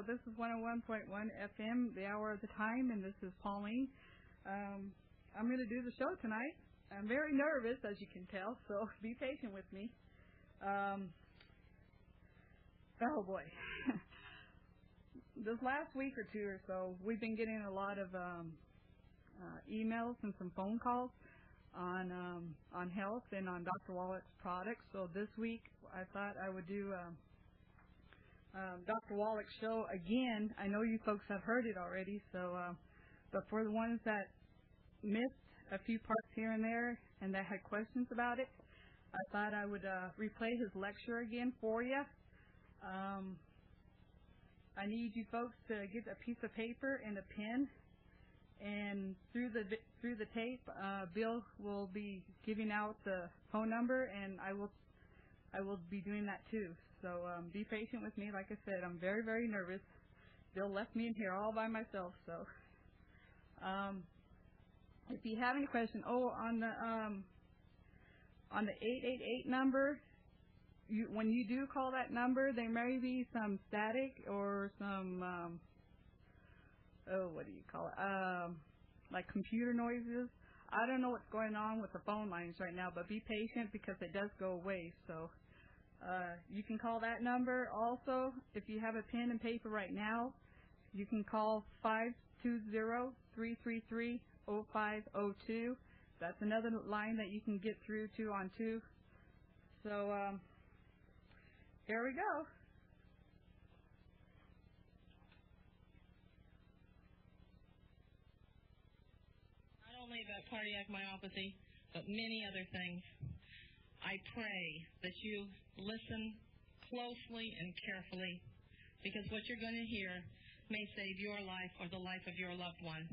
So this is 101.1 FM, the hour of the time, and this is Pauline. I'm going to do the show tonight. I'm very nervous, as you can tell, so be patient with me. Oh, boy. This last week or two or so, we've been getting a lot of emails and some phone calls on health and on Dr. Wallach's products. So this week, I thought I would do Dr. Wallach's show again. I know you folks have heard it already, so but for the ones that missed a few parts here and there and that had questions about it, I thought I would replay his lecture again for you. I need you folks to get a piece of paper and a pen, and through the tape, Bill will be giving out the phone number, and I will be doing that too. So be patient with me. Like I said, I'm very, very nervous. Bill left me in here all by myself. So if you have any questions, on the 888 number. When you do call that number, there may be some static or some, what do you call it, like computer noises. I don't know what's going on with the phone lines right now, but be patient because it does go away. So you can call that number. Also, if you have a pen and paper right now, you can call 520-333-0502. That's another line that you can get through to on two. So, here we go. Not only about cardiac myopathy, but many other things. I pray that you listen closely and carefully, because what you're going to hear may save your life or the life of your loved one.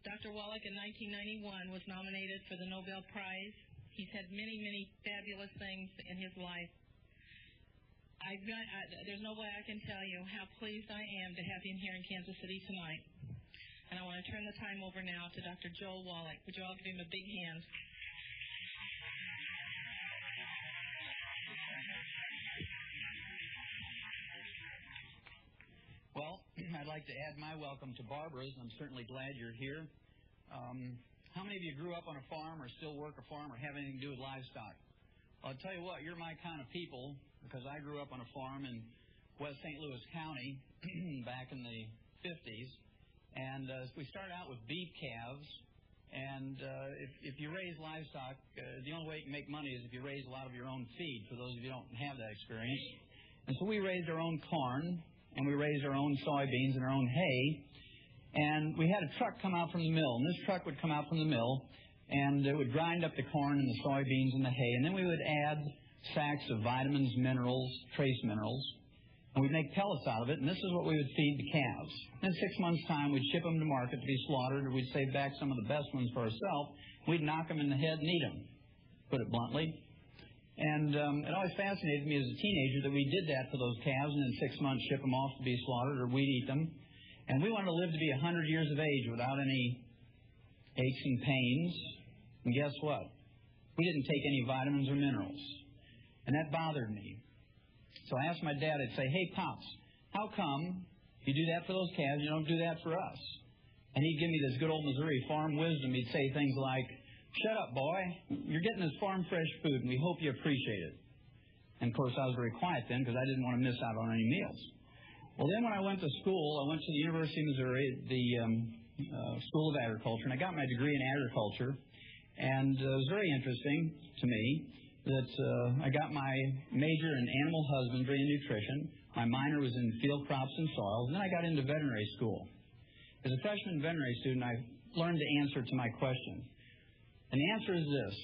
Dr. Wallach in 1991 was nominated for the Nobel Prize. He's had many, many fabulous things in his life. There's no way I can tell you how pleased I am to have him here in Kansas City tonight. And I want to turn the time over now to Dr. Joel Wallach. Would you all give him a big hand? Well, I'd like to add my welcome to Barbara's. I'm certainly glad you're here. How many of you grew up on a farm or still work a farm or have anything to do with livestock? Well, I'll tell you what, you're my kind of people, because I grew up on a farm in West St. Louis County back in the 50s. And we started out with beef calves. And if you raise livestock, the only way you can make money is if you raise a lot of your own feed, for those of you who don't have that experience. And so we raised our own corn, and we raised our own soybeans and our own hay. And we had a truck come out from the mill. And this truck would come out from the mill, and it would grind up the corn and the soybeans and the hay. And then we would add sacks of vitamins, minerals, trace minerals, and we'd make pellets out of it, and this is what we would feed the calves. In 6 months' time, we'd ship them to market to be slaughtered, or we'd save back some of the best ones for ourselves. We'd knock them in the head and eat them, put it bluntly. And it always fascinated me as a teenager that we did that for those calves, and in 6 months ship them off to be slaughtered, or we'd eat them. And we wanted to live to be 100 years of age without any aches and pains. And guess what? We didn't take any vitamins or minerals. And that bothered me. So I asked my dad, I'd say, hey, Pops, how come you do that for those calves, you don't do that for us? And he'd give me this good old Missouri farm wisdom. He'd say things like, shut up, boy. You're getting this farm fresh food, and we hope you appreciate it. And, of course, I was very quiet then because I didn't want to miss out on any meals. Well, then when I went to school, I went to the University of Missouri, the School of Agriculture, and I got my degree in agriculture. And it was very interesting to me that I got my major in animal husbandry and nutrition. My minor was in field crops and soils. And then I got into veterinary school. As a freshman veterinary student, I learned the answer to my question. And the answer is this.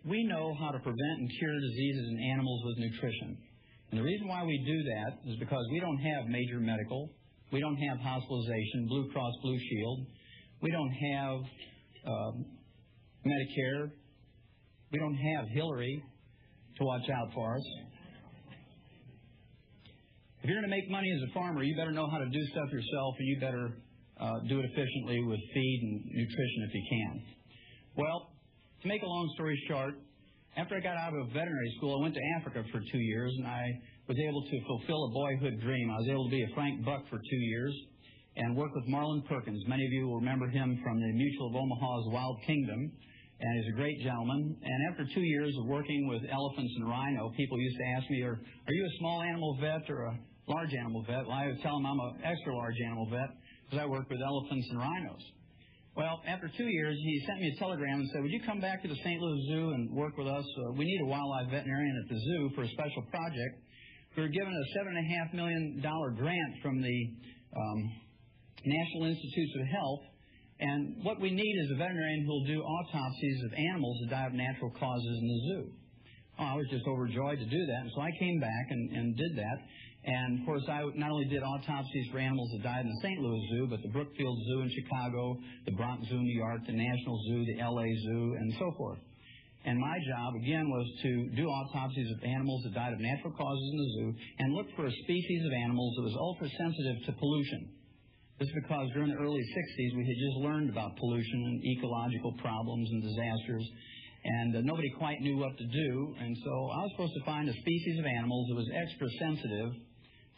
We know how to prevent and cure diseases in animals with nutrition. And the reason why we do that is because we don't have major medical. We don't have hospitalization, Blue Cross Blue Shield. We don't have Medicare. We don't have Hillary to watch out for us. If you're going to make money as a farmer, you better know how to do stuff yourself, and you better do it efficiently with feed and nutrition if you can. Well, to make a long story short, After I got out of veterinary school, I went to Africa for 2 years, and I was able to fulfill a boyhood dream. I was able to be a Frank Buck for 2 years and work with Marlon Perkins. Many of you will remember him from the Mutual of Omaha's Wild Kingdom, and he's a great gentleman. And after 2 years of working with elephants and rhino, people used to ask me, are you a small animal vet or a large animal vet? Well, I would tell them I'm an extra large animal vet because I work with elephants and rhinos. Well, after 2 years, he sent me a telegram and said, would you come back to the St. Louis Zoo and work with us? We need a wildlife veterinarian at the zoo for a special project. We were given a $7.5 million grant from the National Institutes of Health, and what we need is a veterinarian who will do autopsies of animals that die of natural causes in the zoo. Oh, I was just overjoyed to do that, and so I came back and did that. And, of course, I not only did autopsies for animals that died in the St. Louis Zoo, but the Brookfield Zoo in Chicago, the Bronx Zoo in New York, the National Zoo, the L.A. Zoo, and so forth. And my job, again, was to do autopsies of animals that died of natural causes in the zoo and look for a species of animals that was ultra-sensitive to pollution. This is because during the early 60s, we had just learned about pollution and ecological problems and disasters, and nobody quite knew what to do. And so I was supposed to find a species of animals that was extra sensitive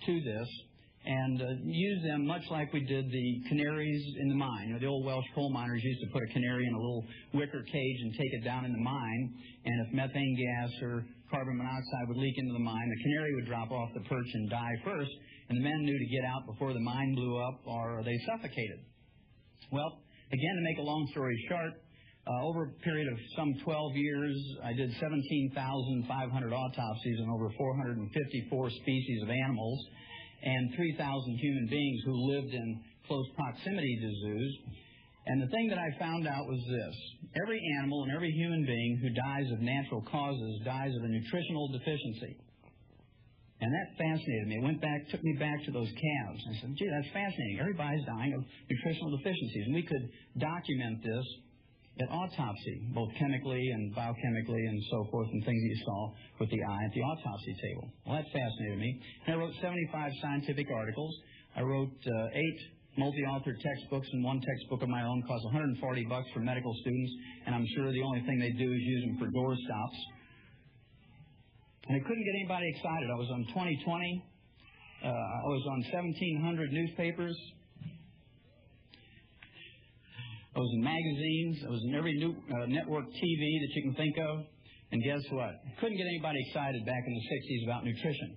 to this and use them much like we did the canaries in the mine. You know, the old Welsh coal miners used to put a canary in a little wicker cage and take it down in the mine, and if methane gas or carbon monoxide would leak into the mine, the canary would drop off the perch and die first, and the men knew to get out before the mine blew up or they suffocated. Well, again, to make a long story short, over a period of some 12 years, I did 17,500 autopsies on over 454 species of animals and 3,000 human beings who lived in close proximity to zoos. And the thing that I found out was this. Every animal and every human being who dies of natural causes dies of a nutritional deficiency. And that fascinated me. It took me back to those calves. I said, gee, that's fascinating. Everybody's dying of nutritional deficiencies. And we could document this at autopsy, both chemically and biochemically and so forth, and things that you saw with the eye at the autopsy table. Well, that fascinated me. And I wrote 75 scientific articles. I wrote 8 multi-author textbooks, and one textbook of my own cost $140 for medical students, and I'm sure the only thing they do is use them for door stops. And I couldn't get anybody excited. I was on 2020. I was on 1,700 newspapers. I was in magazines. I was in every new network TV that you can think of. And guess what? Couldn't get anybody excited back in the 60s about nutrition.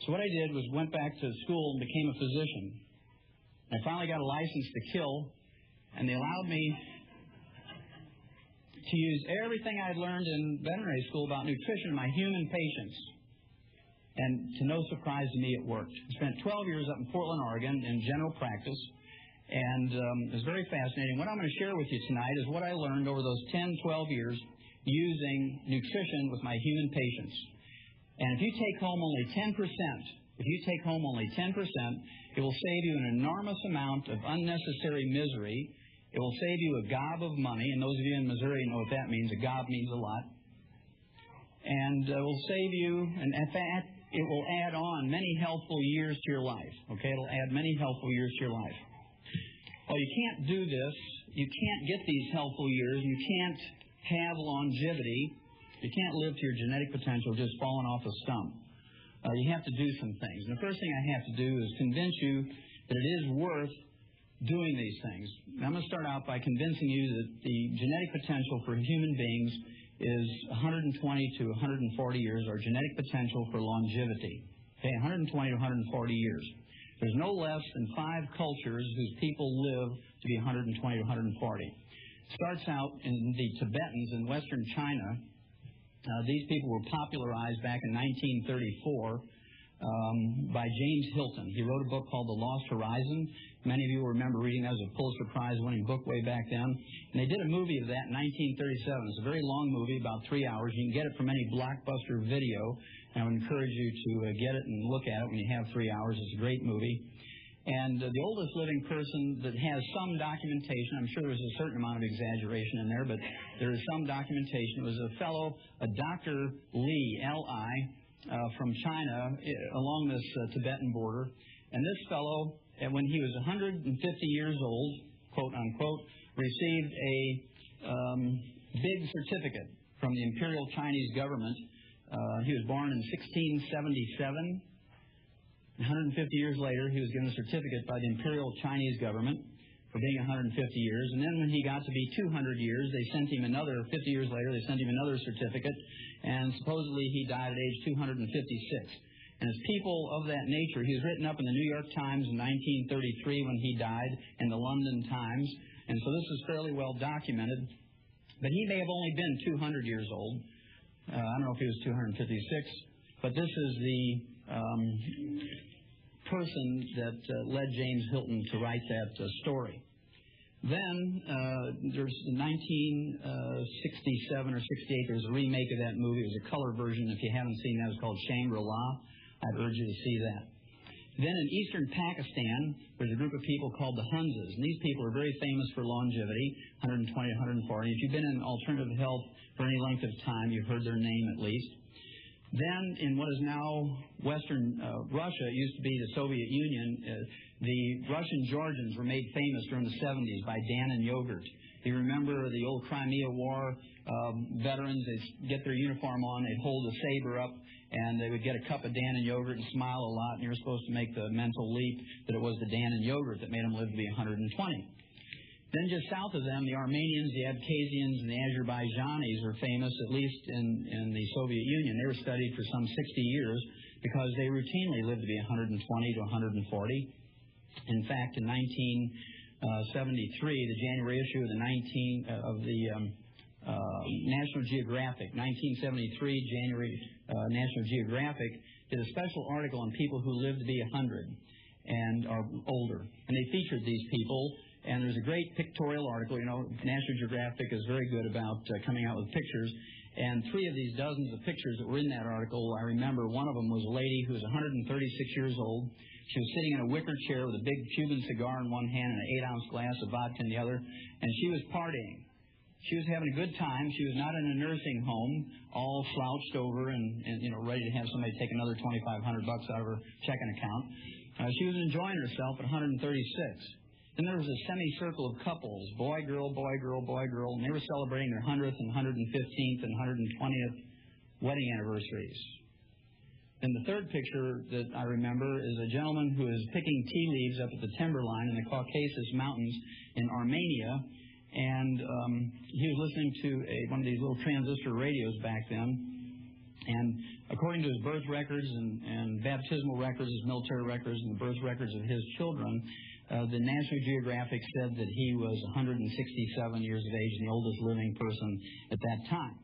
So what I did was went back to school and became a physician. I finally got a license to kill, and they allowed me to use everything I'd learned in veterinary school about nutrition in my human patients. And to no surprise to me, it worked. I spent 12 years up in Portland, Oregon in general practice. And it was very fascinating. What I'm going to share with you tonight is what I learned over those 10, 12 years using nutrition with my human patients. And if you take home only 10%, it will save you an enormous amount of unnecessary misery. It will save you a gob of money. And those of you in Missouri know what that means. A gob means a lot. And it will save you, and in fact, it will add on many healthful years to your life. Okay, it'll add many healthful years to your life. Well, you can't do this. You can't get these healthful years. You can't have longevity. You can't live to your genetic potential just falling off a stump. You have to do some things. And the first thing I have to do is convince you that it is worth doing these things. And I'm going to start out by convincing you that the genetic potential for human beings is 120 to 140 years, our genetic potential for longevity. Okay, 120 to 140 years. There's no less than 5 cultures whose people live to be 120 to 140. It starts out in the Tibetans in western China. These people were popularized back in 1934 by James Hilton. He wrote a book called The Lost Horizon. Many of you will remember reading that. It was a Pulitzer Prize-winning book way back then. And they did a movie of that in 1937. It's a very long movie, about 3 hours. You can get it from any Blockbuster video. And I would encourage you to get it and look at it when you have 3 hours. It's a great movie. And the oldest living person that has some documentation, I'm sure there's a certain amount of exaggeration in there, but there is some documentation. It was a fellow, a Dr. Li, L.I., from China along this Tibetan border. And this fellow, when he was 150 years old, quote unquote, received a big certificate from the Imperial Chinese government. He was born in 1677. 150 years later, he was given a certificate by the Imperial Chinese government for being 150 years. And then when he got to be 200 years, they sent him another, 50 years later, they sent him another certificate. And supposedly he died at age 256. And as people of that nature, he was written up in the New York Times in 1933 when he died, and the London Times. And so this is fairly well documented. But he may have only been 200 years old. I don't know if he was 256. But this is the person that led James Hilton to write that story. Then there's 1967 or 68, there's a remake of that movie. It was a color version. If you haven't seen that, it's called Shangri-La. I'd urge you to see that. Then in eastern Pakistan, there's a group of people called the Hunzas. And these people are very famous for longevity, 120 to 140. If you've been in alternative health for any length of time, you've heard their name at least. Then in what is now Western Russia, it used to be the Soviet Union, the Russian Georgians were made famous during the 70s by Dan and Yogurt. You remember the old Crimea War veterans, they'd get their uniform on, they'd hold a saber up, and they would get a cup of Dan and Yogurt and smile a lot, and you were supposed to make the mental leap that it was the Dan and Yogurt that made them live to be 120. Then just south of them, the Armenians, the Abkhazians, and the Azerbaijanis are famous, at least in the Soviet Union. They were studied for some 60 years because they routinely lived to be 120 to 140. In fact, in 1973, the January issue of the National Geographic, 1973 January National Geographic, did a special article on people who lived to be 100 and are older. And they featured these people. And there's a great pictorial article. You know, National Geographic is very good about coming out with pictures. And 3 of these dozens of pictures that were in that article, I remember one of them was a lady who was 136 years old. She was sitting in a wicker chair with a big Cuban cigar in one hand and an 8-ounce glass of vodka in the other. And she was partying. She was having a good time. She was not in a nursing home, all slouched over and ready to have somebody take another $2,500 out of her checking account. She was enjoying herself at 136. Then there was a semicircle of couples, boy, girl, boy, girl, boy, girl, and they were celebrating their 100th and 115th and 120th wedding anniversaries. And the third picture that I remember is a gentleman who is picking tea leaves up at the timberline in the Caucasus Mountains in Armenia, and he was listening to one of these little transistor radios back then. And according to his birth records and baptismal records, his military records, and the birth records of his children, the National Geographic said that he was 167 years of age and the oldest living person at that time.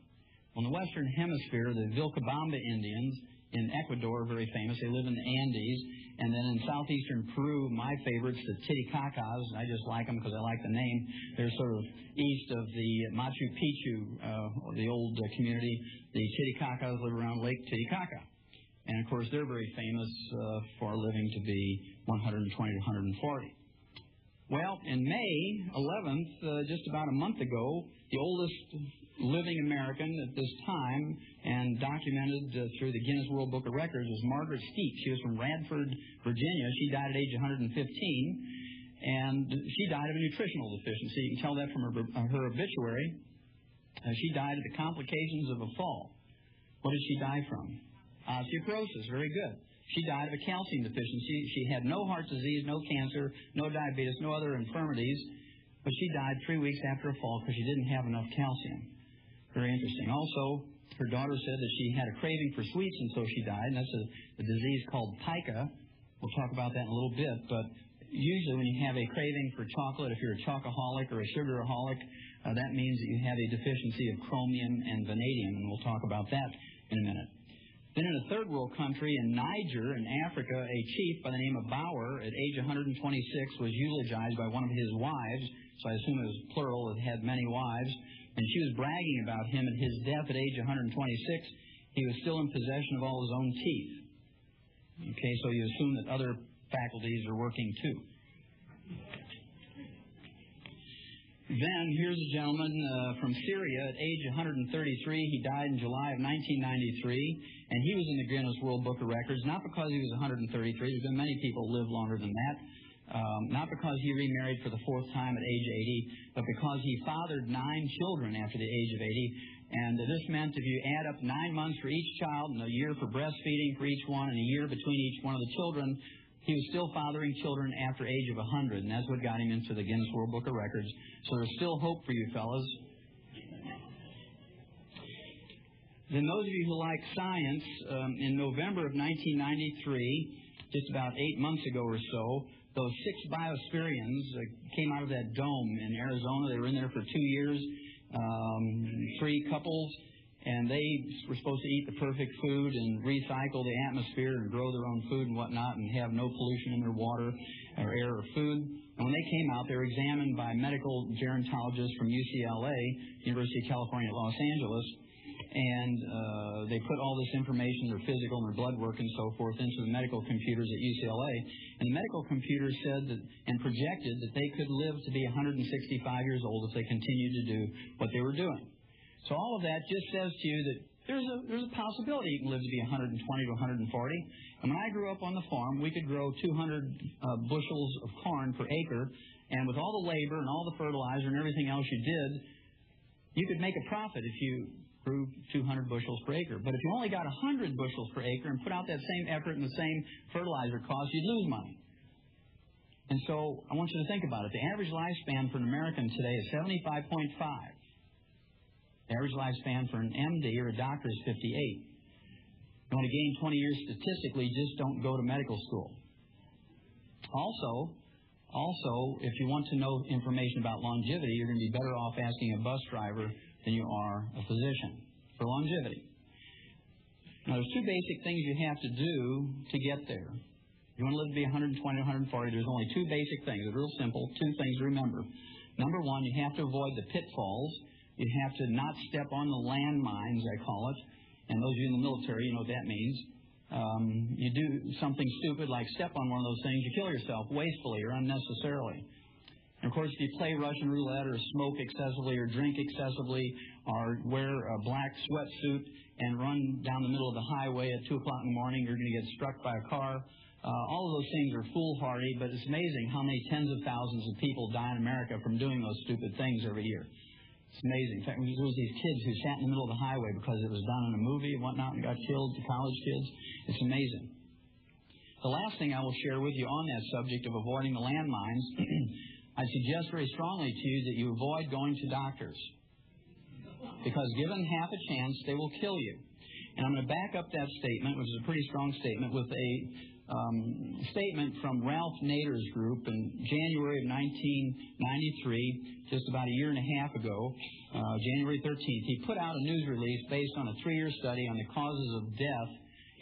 On the Western Hemisphere, the Vilcabamba Indians in Ecuador are very famous. They live in the Andes. And then in southeastern Peru, my favorites, the Titicacas. I just like them because I like the name. They're sort of east of the Machu Picchu, the old community. The Titicacas live around Lake Titicaca. And, of course, they're very famous for living to be 120 to 140. Well, in May 11th, just about a month ago, the oldest living American at this time and documented through the Guinness World Book of Records was Margaret Steep. She was from Radford, Virginia. She died at age 115, and she died of a nutritional deficiency. You can tell that from her obituary. She died of the complications of a fall. What did she die from? Osteoporosis. Very good. She died of a calcium deficiency. She had no heart disease, no cancer, no diabetes, no other infirmities, but she died 3 weeks after a fall because she didn't have enough calcium. Very interesting. Also, her daughter said that she had a craving for sweets, and so she died, and that's a disease called pica. We'll talk about that in a little bit, but usually when you have a craving for chocolate, if you're a chocoholic or a sugaraholic, that means that you have a deficiency of chromium and vanadium, and we'll talk about that in a minute. Then in a third world country, in Niger, in Africa, a chief by the name of Bauer, at age 126, was eulogized by one of his wives, so I assume it was plural, it had many wives, and she was bragging about him at his death at age 126. He was still in possession of all his own teeth. Okay, so you assume that other faculties are working too. Then here's a gentleman from Syria at age 133. He died in July of 1993, and he was in the Guinness World Book of Records, not because he was 133. There's been many people who live longer than that. Not because he remarried for the 4th time at age 80, but because he fathered 9 children after the age of 80. And this meant if you add up 9 months for each child and a year for breastfeeding for each one and a year between each one of the children, he was still fathering children after age of 100, and that's what got him into the Guinness World Book of Records. So there's still hope for you fellas. Then those of you who like science, in November of 1993, just about 8 months ago or so, those 6 biospherians came out of that dome in Arizona. They were in there for 2 years, 3 couples, and they were supposed to eat the perfect food and recycle the atmosphere and grow their own food and whatnot and have no pollution in their water or air or food. And when they came out, they were examined by medical gerontologists from UCLA, University of California at Los Angeles, and they put all this information, their physical and their blood work and so forth, into the medical computers at UCLA. And the medical computers said that and projected that they could live to be 165 years old if they continued to do what they were doing. So all of that just says to you that there's a possibility you can live to be 120 to 140. And when I grew up on the farm, we could grow 200 bushels of corn per acre, and with all the labor and all the fertilizer and everything else you did, you could make a profit if you grew 200 bushels per acre. But if you only got 100 bushels per acre and put out that same effort and the same fertilizer cost, you'd lose money. And so I want you to think about it. The average lifespan for an American today is 75.5. The average lifespan for an MD or a doctor is 58. You want to gain 20 years statistically, just don't go to medical school. Also, if you want to know information about longevity, you're going to be better off asking a bus driver than you are a physician for longevity. Now, there's 2 basic things you have to do to get there. If you want to live to be 120 or 140, there's only 2 basic things. They're real simple, 2 things to remember. Number 1, you have to avoid the pitfalls. You have to not step on the landmines, I call it. And those of you in the military, you know what that means. You do something stupid like step on one of those things, you kill yourself wastefully or unnecessarily. And of course, if you play Russian roulette or smoke excessively or drink excessively or wear a black sweatsuit and run down the middle of the highway at 2 o'clock in the morning, you're going to get struck by a car. All of those things are foolhardy, but it's amazing how many tens of thousands of people die in America from doing those stupid things every year. It's amazing. In fact, there was these kids who sat in the middle of the highway because it was done in a movie and whatnot and got killed, the college kids. It's amazing. The last thing I will share with you on that subject of avoiding the landmines, I suggest very strongly to you that you avoid going to doctors. Because given half a chance, they will kill you. And I'm going to back up that statement, which is a pretty strong statement, with a statement from Ralph Nader's group in January of 1993, just about a year and a half ago, January 13th. He put out a news release based on a 3-year study on the causes of death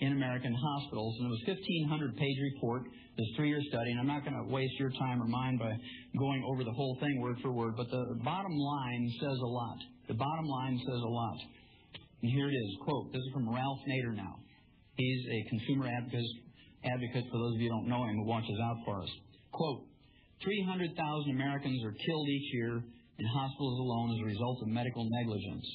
in American hospitals, and it was a 1,500-page report, this 3-year study, and I'm not going to waste your time or mine by going over the whole thing word for word, but the bottom line says a lot. The bottom line says a lot. And here it is, quote, this is from Ralph Nader now. He's a consumer advocate for those of you who don't know him, who watches out for us. Quote, 300,000 Americans are killed each year in hospitals alone as a result of medical negligence,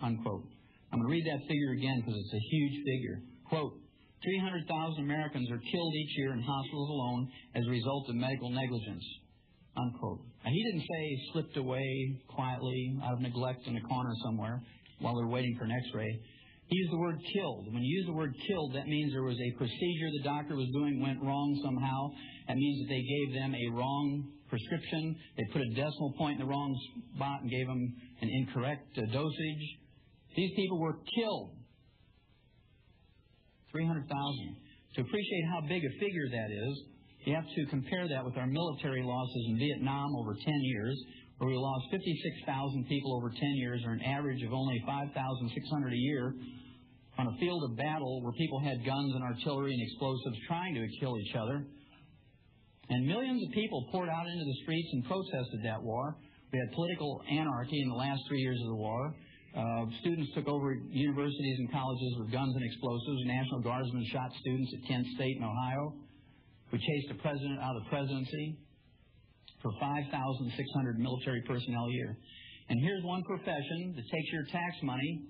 unquote. I'm going to read that figure again because it's a huge figure. Quote, 300,000 Americans are killed each year in hospitals alone as a result of medical negligence, unquote. Now, he didn't say slipped away quietly out of neglect in a corner somewhere while they're waiting for an x-ray. He used the word killed. When you use the word killed, that means there was a procedure the doctor was doing went wrong somehow. That means that they gave them a wrong prescription. They put a decimal point in the wrong spot and gave them an incorrect dosage. These people were killed. 300,000. To appreciate how big a figure that is, you have to compare that with our military losses in Vietnam over 10 years, where we lost 56,000 people over 10 years, or an average of only 5,600 a year, on a field of battle where people had guns and artillery and explosives trying to kill each other. And millions of people poured out into the streets and protested that war. We had political anarchy in the last 3 years of the war. Students took over universities and colleges with guns and explosives. National Guardsmen shot students at Kent State in Ohio. We chased the president out of the presidency for 5,600 military personnel a year. And here's one profession that takes your tax money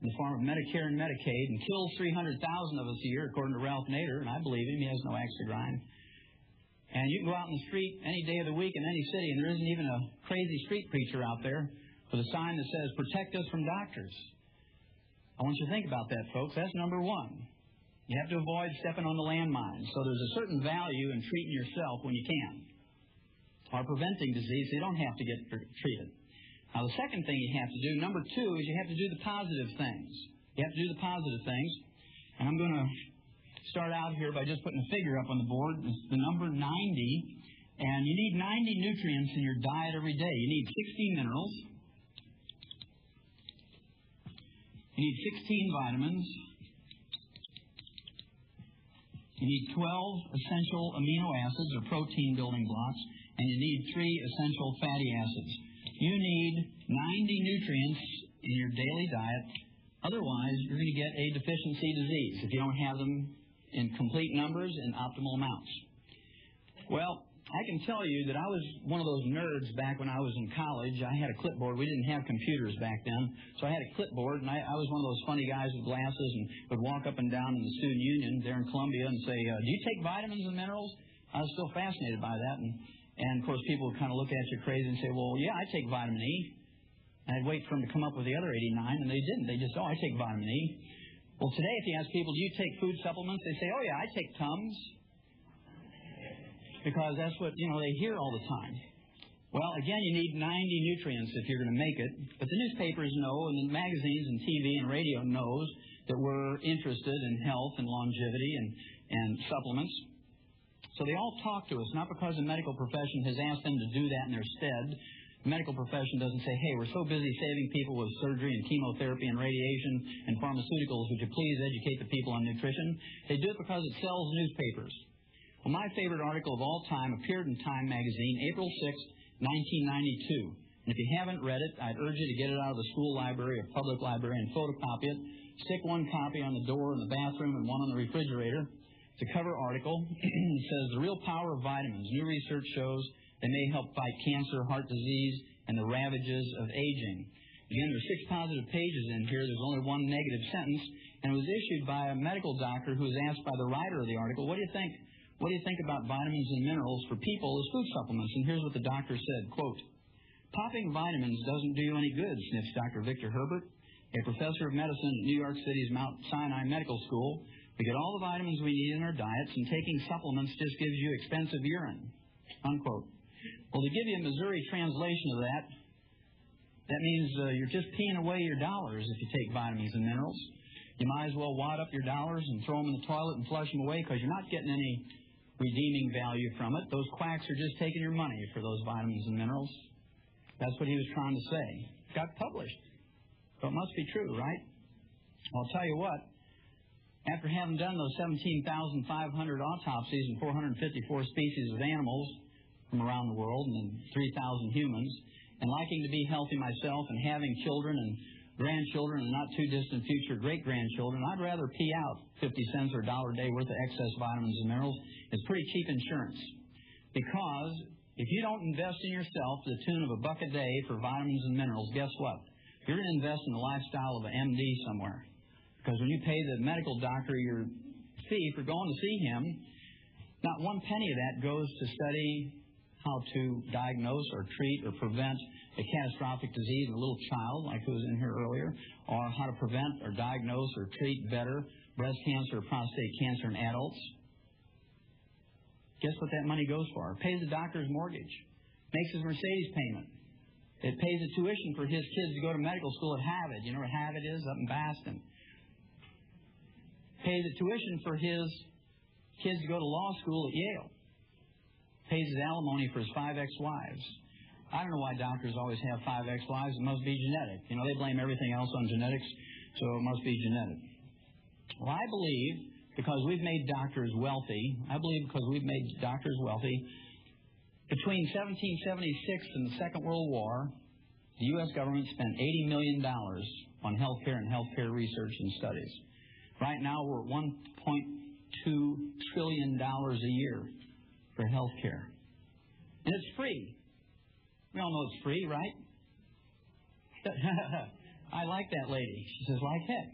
in the form of Medicare and Medicaid and kills 300,000 of us a year, according to Ralph Nader, and I believe him. He has no axe to grind. And you can go out in the street any day of the week in any city, and there isn't even a crazy street preacher out there with a sign that says, protect us from doctors. I want you to think about that, folks. That's number one. You have to avoid stepping on the landmines. So there's a certain value in treating yourself when you can, or preventing disease so you don't have to get treated. Now, the second thing you have to do, number two, is you have to do the positive things. You have to do the positive things. And I'm going to start out here by just putting a figure up on the board. It's the number 90. And you need 90 nutrients in your diet every day. You need 60 minerals. You need 16 vitamins. You need 12 essential amino acids or protein building blocks. And you need 3 essential fatty acids. You need 90 nutrients in your daily diet. Otherwise, you're going to get a deficiency disease if you don't have them in complete numbers and optimal amounts. Well, I can tell you that I was one of those nerds back when I was in college. I had a clipboard. We didn't have computers back then. So I had a clipboard, and I was one of those funny guys with glasses and would walk up and down in the student union there in Columbia and say, do you take vitamins and minerals? I was still fascinated by that. And of course, people would kind of look at you crazy and say, well, yeah, I take vitamin E. And I'd wait for them to come up with the other 89, and they didn't. They just, I take vitamin E. Well, today, if you ask people, do you take food supplements? They say, oh, yeah, I take Tums. Because that's what, they hear all the time. Well, again, you need 90 nutrients if you're going to make it. But the newspapers know, and the magazines and TV and radio knows that we're interested in health and longevity and supplements. So they all talk to us, not because the medical profession has asked them to do that in their stead. The medical profession doesn't say, hey, we're so busy saving people with surgery and chemotherapy and radiation and pharmaceuticals, would you please educate the people on nutrition? They do it because it sells newspapers. Well, my favorite article of all time appeared in Time magazine, April 6, 1992. And if you haven't read it, I'd urge you to get it out of the school library or public library and photocopy it. Stick one copy on the door in the bathroom and one on the refrigerator. It's a cover article. It says, The Real Power of Vitamins. New research shows they may help fight cancer, heart disease, and the ravages of aging. Again, there's 6 positive pages in here. There's only one negative sentence. And it was issued by a medical doctor who was asked by the writer of the article, what do you think about vitamins and minerals for people as food supplements? And here's what the doctor said, quote, popping vitamins doesn't do you any good, sniffs Dr. Victor Herbert, a professor of medicine at New York City's Mount Sinai Medical School. We get all the vitamins we need in our diets, and taking supplements just gives you expensive urine, unquote. Well, to give you a Missouri translation of that, that means you're just peeing away your dollars if you take vitamins and minerals. You might as well wad up your dollars and throw them in the toilet and flush them away because you're not getting any redeeming value from it. Those quacks are just taking your money for those vitamins and minerals. That's what he was trying to say. It got published. So it must be true, right? Well, I'll tell you what. After having done those 17,500 autopsies in 454 species of animals from around the world and then 3,000 humans, and liking to be healthy myself and having children and grandchildren and not too distant future great-grandchildren, I'd rather pee out 50 cents or $1 a day worth of excess vitamins and minerals. It's pretty cheap insurance. Because if you don't invest in yourself to the tune of $1 a day for vitamins and minerals, guess what? You're going to invest in the lifestyle of an MD somewhere. Because when you pay the medical doctor your fee for going to see him, not one penny of that goes to study how to diagnose or treat or prevent a catastrophic disease in a little child, like who was in here earlier, or how to prevent or diagnose or treat better breast cancer or prostate cancer in adults. Guess what that money goes for? It pays the doctor's mortgage, makes his Mercedes payment. It pays the tuition for his kids to go to medical school at Harvard. You know where Harvard is? Up in Boston. Pays the tuition for his kids to go to law school at Yale. Pays his alimony for his 5 ex-wives. I don't know why doctors always have 5 ex-wives. It must be genetic. You know, they blame everything else on genetics, so it must be genetic. Well, I believe because we've made doctors wealthy, between 1776 and the Second World War, the U.S. government spent $80 million on healthcare and healthcare research and studies. Right now, we're at $1.2 trillion a year for healthcare. And it's free. We all know it's free, right? I like that lady. She says, like heck.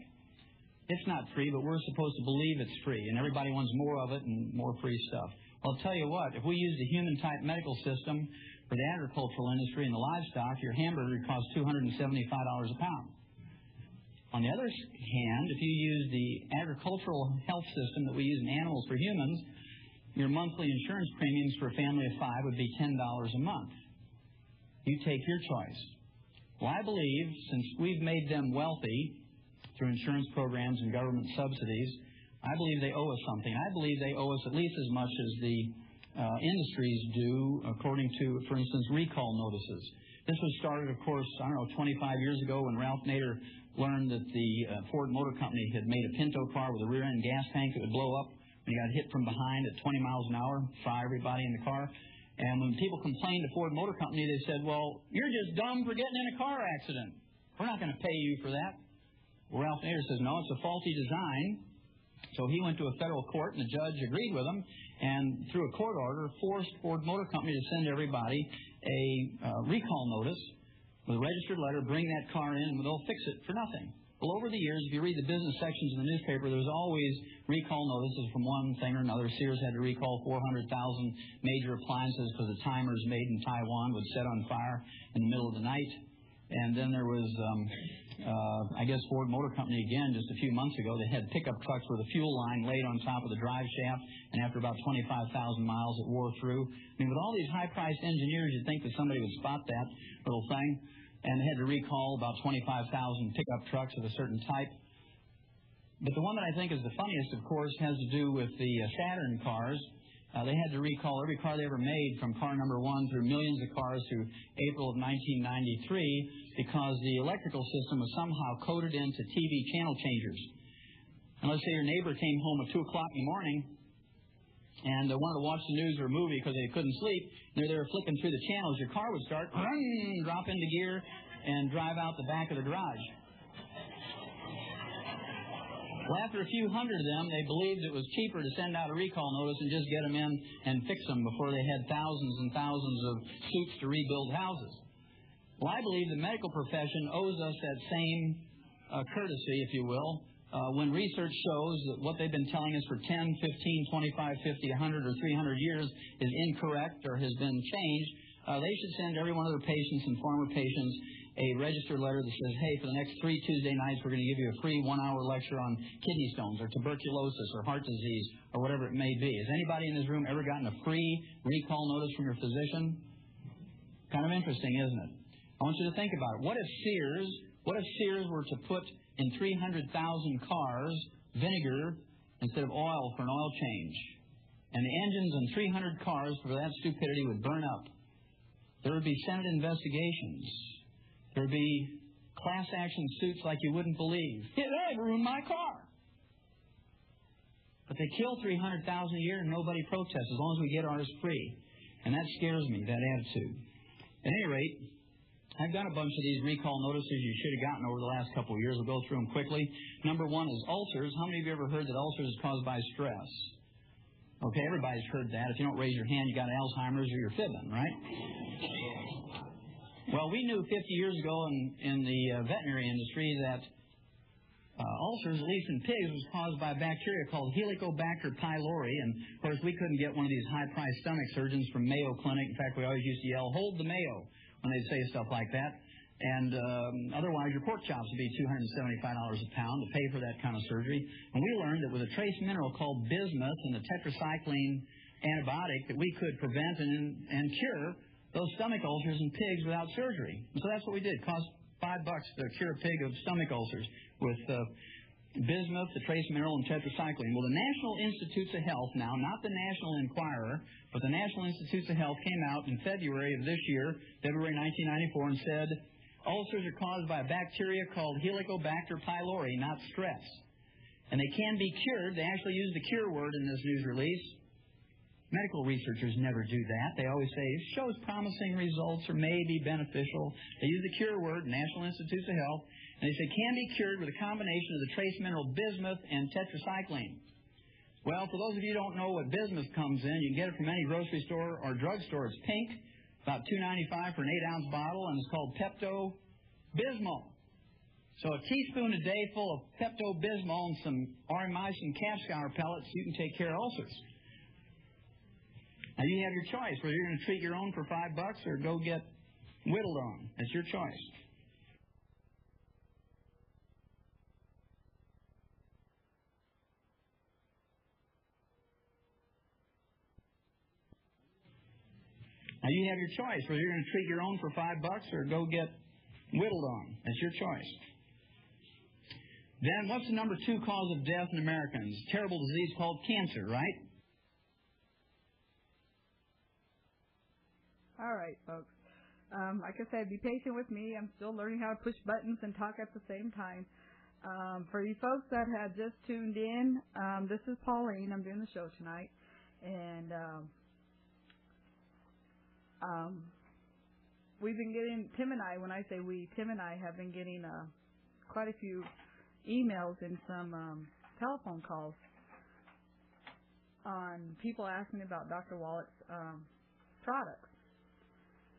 It's not free, but we're supposed to believe it's free, and everybody wants more of it and more free stuff. Well, I'll tell you what, if we used a human-type medical system for the agricultural industry and the livestock, your hamburger would cost $275 a pound. On the other hand, if you use the agricultural health system that we use in animals for humans, your monthly insurance premiums for a family of 5 would be $10 a month. You take your choice. Well, I believe, since we've made them wealthy through insurance programs and government subsidies, I believe they owe us something. I believe they owe us at least as much as the industries do, according to, for instance, recall notices. This was started, of course, 25 years ago when Ralph Nader learned that the Ford Motor Company had made a Pinto car with a rear-end gas tank that would blow up when he got hit from behind at 20 miles an hour, fry everybody in the car. And when people complained to Ford Motor Company, they said, well, you're just dumb for getting in a car accident. We're not going to pay you for that. Well, Ralph Nader says, no, it's a faulty design. So he went to a federal court, and the judge agreed with him, and through a court order, forced Ford Motor Company to send everybody a recall notice with a registered letter, bring that car in, and they'll fix it for nothing. Well, over the years, if you read the business sections of the newspaper, there was always recall notices from one thing or another. Sears had to recall 400,000 major appliances because the timers made in Taiwan would set on fire in the middle of the night. And then there was, I guess, Ford Motor Company again just a few months ago. They had pickup trucks with a fuel line laid on top of the drive shaft, and after about 25,000 miles, it wore through. I mean, with all these high-priced engineers, you'd think that somebody would spot that little thing. And they had to recall about 25,000 pickup trucks of a certain type. But the one that I think is the funniest, of course, has to do with the Saturn cars. They had to recall every car they ever made from car number 1 through millions of cars through April of 1993 because the electrical system was somehow coded into TV channel changers. And let's say your neighbor came home at 2 o'clock in the morning and wanted to watch the news or a movie because they couldn't sleep. They were flipping through the channels. Your car would start, drop into gear, and drive out the back of the garage. Well, after a few hundred of them, they believed it was cheaper to send out a recall notice and just get them in and fix them before they had thousands and thousands of suits to rebuild houses. Well, I believe the medical profession owes us that same courtesy, if you will, when research shows that what they've been telling us for 10, 15, 25, 50, 100, or 300 years is incorrect or has been changed. They should send every one of their patients and former patients a registered letter that says, hey, for the next 3 Tuesday nights, we're going to give you a free 1-hour lecture on kidney stones or tuberculosis or heart disease or whatever it may be. Has anybody in this room ever gotten a free recall notice from your physician? Kind of interesting, isn't it? I want you to think about it. What if Sears were to put in 300,000 cars vinegar instead of oil for an oil change? And the engines in 300 cars for that stupidity would burn up. There would be Senate investigations. There would be class action suits like you wouldn't believe. Hey, they ruined my car. But they kill 300,000 a year and nobody protests as long as we get ours free. And that scares me, that attitude. At any rate, I've got a bunch of these recall notices you should have gotten over the last couple of years. We'll go through them quickly. Number 1 is ulcers. How many of you ever heard that ulcers is caused by stress? Okay, everybody's heard that. If you don't raise your hand, you got Alzheimer's or you're fibbing, right? Well, we knew 50 years ago in the veterinary industry that ulcers, at least in pigs, was caused by a bacteria called Helicobacter pylori. And, of course, we couldn't get one of these high-priced stomach surgeons from Mayo Clinic. In fact, we always used to yell, hold the Mayo, when they'd say stuff like that. And otherwise, your pork chops would be $275 a pound to pay for that kind of surgery. And we learned that with a trace mineral called bismuth and the tetracycline antibiotic that we could prevent and cure those stomach ulcers in pigs without surgery. And so that's what we did. It cost $5 to cure a pig of stomach ulcers with bismuth, the trace mineral, and tetracycline. Well, the National Institutes of Health now, not the National Enquirer, but the National Institutes of Health came out in February of this year, February 1994, and said ulcers are caused by a bacteria called Helicobacter pylori, not stress. And they can be cured. They actually use the cure word in this news release. Medical researchers never do that. They always say it shows promising results or may be beneficial. They use the cure word, National Institutes of Health, and they say can be cured with a combination of the trace mineral bismuth and tetracycline. Well, for those of you who don't know what bismuth comes in, you can get it from any grocery store or drugstore. It's pink, about $2.95 for an 8-ounce bottle, and it's called Pepto-Bismol. So a teaspoon a day full of Pepto-Bismol and some Aurimycin calf scour pellets, you can take care of ulcers. Now, you have your choice, whether you're going to treat your own for $5 or go get whittled on. That's your choice. Now, you have your choice, whether you're going to treat your own for $5 or go get whittled on. That's your choice. Then, what's the number 2 cause of death in Americans? A terrible disease called cancer, right? All right, folks. Like I said, be patient with me. I'm still learning how to push buttons and talk at the same time. For you folks that have just tuned in, this is Pauline. I'm doing the show tonight. And we've been getting, Tim and I, when I say we, Tim and I have been getting quite a few emails and some telephone calls on people asking about Dr. Wallach's products.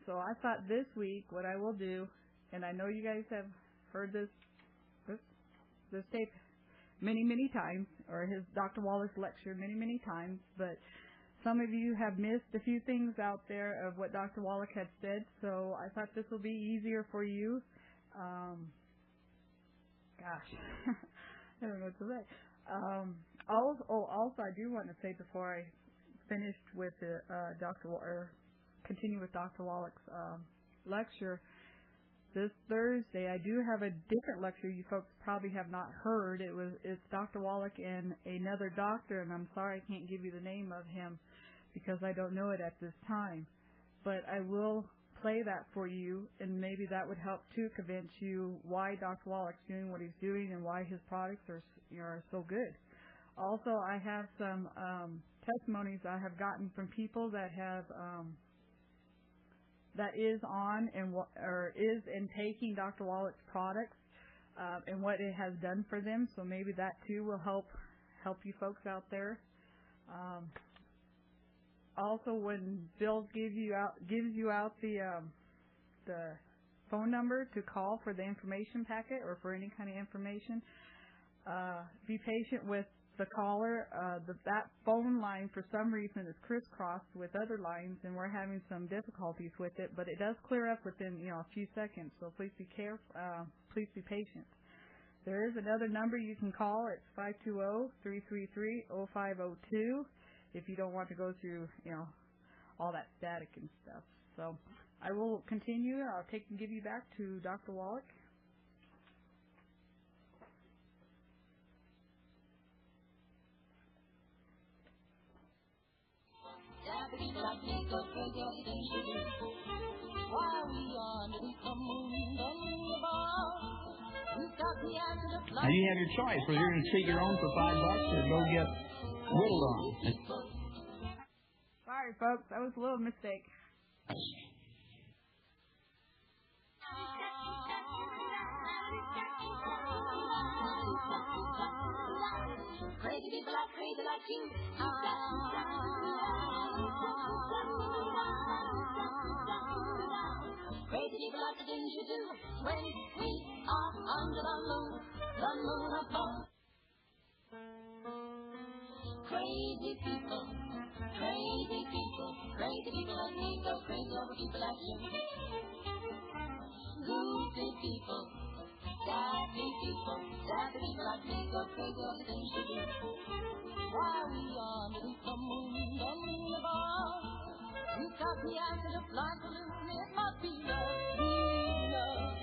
So I thought this week what I will do, and I know you guys have heard this tape many times, or his Dr. Wallach's lecture many times, but some of you have missed a few things out there of what Dr. Wallach had said, so I thought this will be easier for you. I don't know what to say. Also, I do want to say before I finished with continue with Dr. Wallach's lecture, this Thursday I do have a different lecture you folks probably have not heard. It's Dr. Wallach and another doctor, and I'm sorry I can't give you the name of him because I don't know it at this time. But I will play that for you, and maybe that would help to convince you why Dr. Wallach's doing what he's doing and why his products are so good. Also, I have some testimonies I have gotten from people that have that is on and is in taking Dr. Wallach's products and what it has done for them. So maybe that too will help you folks out there. Also, when Bill gives you out the phone number to call for the information packet or for any kind of information, be patient with the caller. That phone line for some reason is crisscrossed with other lines, and we're having some difficulties with it. But it does clear up within a few seconds. So please be careful. Please be patient. There is another number you can call. It's 520-333-0502. If you don't want to go through all that static and stuff. So I will continue. I'll give you back to Dr. Wallach. Now you have your choice, whether you're going to treat your own for $5 or go get whittled on. Sorry, folks, that was a little mistake. Crazy people are crazy like you. Crazy people like the things you do when we are under the moon above. Crazy people like me go crazy over people like you. Goofy people, daffy people like me go crazy over the things you do. Why we are underneath the moon above. You got me acting up like a balloon, it must be love.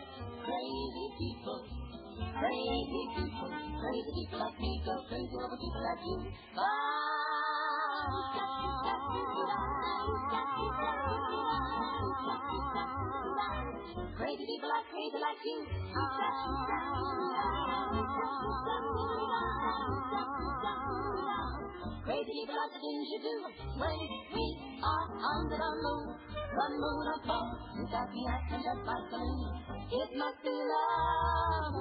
Crazy people like me go crazy over people like you. Crazy people are crazy like you. Crazy people like the things you do when we are under the moon above. You got me acting just like a balloon. It must be love.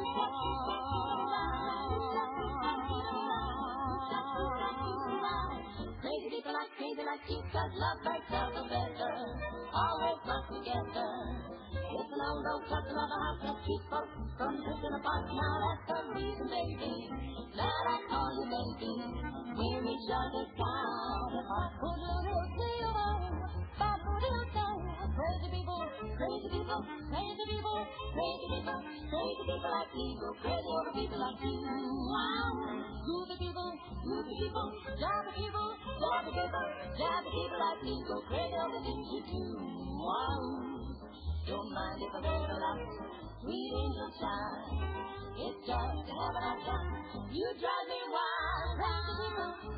Crazy people are crazy like you, 'cause love makes us better. Always work together. It's an old custom of a house that keeps folks from drifting apart. Now that's the reason, baby, that I call you baby. We're each other's counterpart. Crazy people crazy people, crazy people, crazy people, crazy people like me go crazy over people like you. Wow. Goofy people, jolly people, jolly people, jolly people like me go crazy over things you do. Wow. Don't mind if I wear a lot, sweet angel shine. It's just to have a nice time. You drive me wild.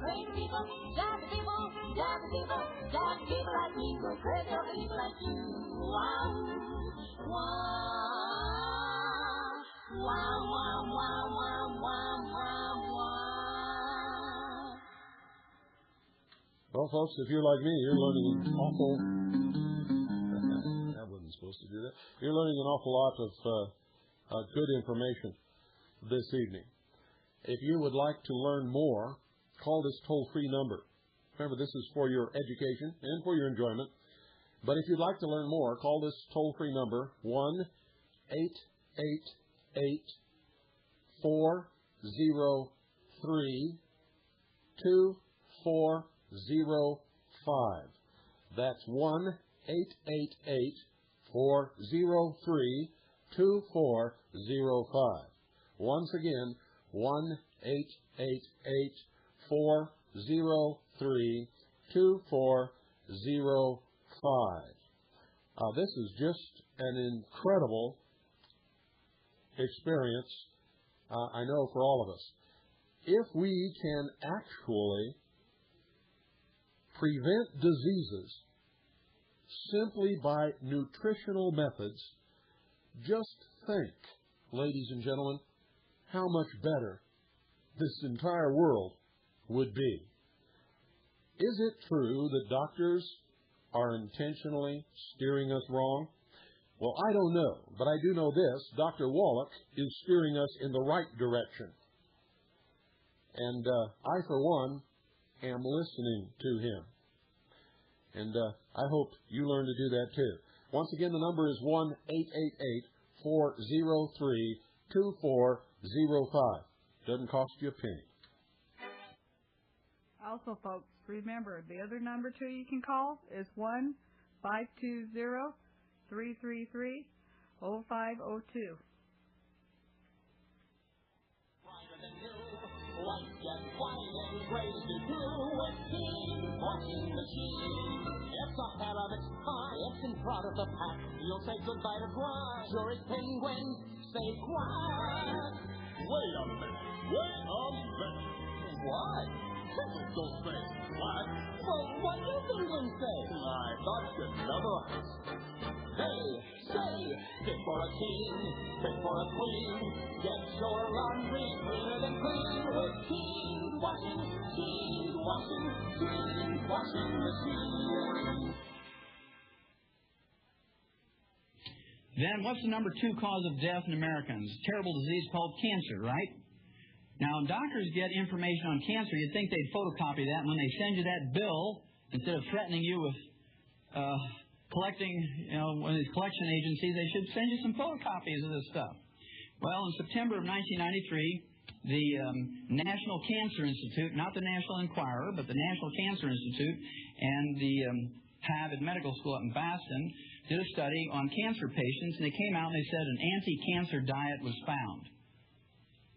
Crazy people, jolly people, jolly people, jolly people like me go crazy over people like you. Wow, wow, wow, wow, wow, wow, wow, wow, wow. Well, folks, if you're like me, you're learning an awful. I wasn't supposed to do that. You're learning an awful lot of good information this evening. If you would like to learn more, call this toll-free number. Remember, this is for your education and for your enjoyment. But if you'd like to learn more, call this toll-free number, 1-888-403-2405. That's 1-888-403-2405. Once again, 1-888-403-2405. This is just an incredible experience, I know, for all of us. If we can actually prevent diseases simply by nutritional methods, just think, ladies and gentlemen, how much better this entire world would be. Is it true that doctors are intentionally steering us wrong? Well, I don't know, but I do know this. Dr. Wallach is steering us in the right direction. And I, for one, am listening to him. And I hope you learn to do that too. Once again, the number is 1-888-403-2405. Doesn't cost you a penny. Also, folks, remember, the other number, too, you can call is 1-520-333-0502. White and white and gray to do with steam washing machine. It's a hell of its kind. It's in front of the pack. You'll say goodbye to grass. Sure as penguins say quiet. Wait a minute. What? Don't say what? Well, what do penguins say? I thought you'd never ask. They say, fit for a king, fit for a queen. Get your laundry cleaner than clean with steam washing machine. Then what's the number 2 cause of death in Americans? Terrible disease called cancer, right? Now, when doctors get information on cancer, you'd think they'd photocopy that, and when they send you that bill, instead of threatening you with collecting, one of these collection agencies, they should send you some photocopies of this stuff. Well, in September of 1993, the National Cancer Institute, not the National Enquirer, but the National Cancer Institute, and the Harvard Medical School up in Boston did a study on cancer patients, and they came out and they said an anti-cancer diet was found.